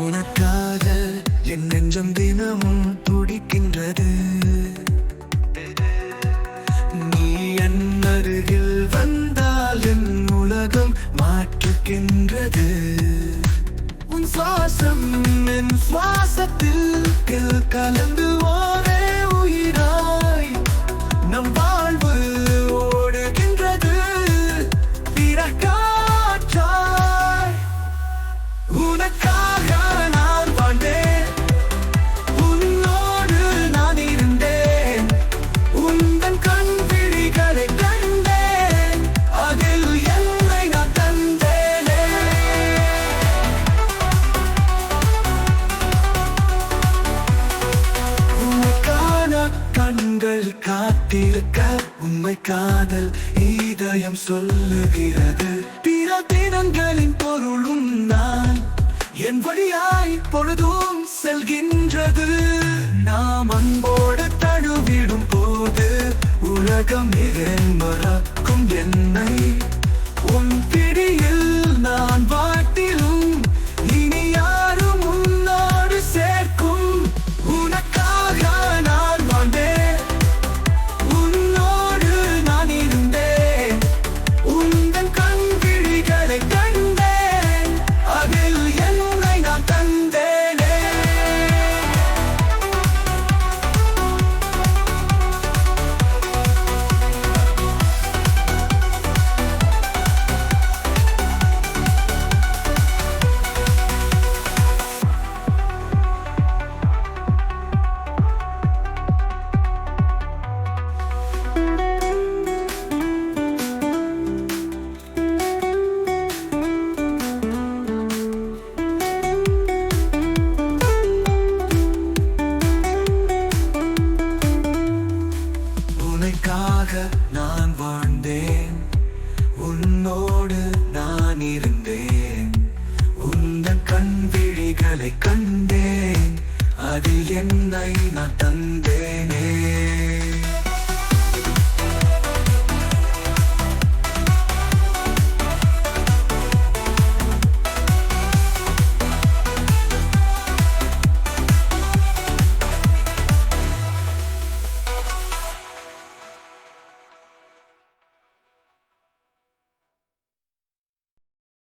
உனக்காக என் நெஞ்சம் தினமும் துடிக்கின்றது. நீ என் அருகில் வந்தால் என் உலகம் மாற்றுகின்றது. உன் சுவாசம் என் சுவாசத்தில் கலந்து ஒரே உயிராய் நம் வாழ்வு ஓடுகின்றது. பிறக்காற்றாய் உனக்காக நான் வாழ்ந்தேன், உன்னோடு நான் இருந்தேன். உந்தன் கண் விழிகளை கண்டேன், அதில் என்னை நான் தந்தேனே. உனக்கான கண்கள் காத்திருக்க உண்மை காதல் இதயம் சொல்லுகிறது. பிற தினங்களின் பொருளும் நான் என் வழியாய் பொழுதும் செல்கின்றது. நாம் அன்போடு தழுவிடும் போது உலகம் மறக்கும் என்னை. உன் பிடியில் நான் வாட்டிலும் இனி யாரும் உன்னோடு சேர்க்கும். உனக்காக நான் வாழ்ந்தேன், உன்னோடு நான் இருந்தேன். உந்தன் கண் விழிகளை கண்டேன், அதில் என்னை நான் தந்தேனே. உனக்காக நான் வாழ்ந்தேன், உன்னோடு நான் இருந்தேன். உந்தன் கண் விழிகளை கண்டேன், அதில் என்னை நான் தந்தேன்.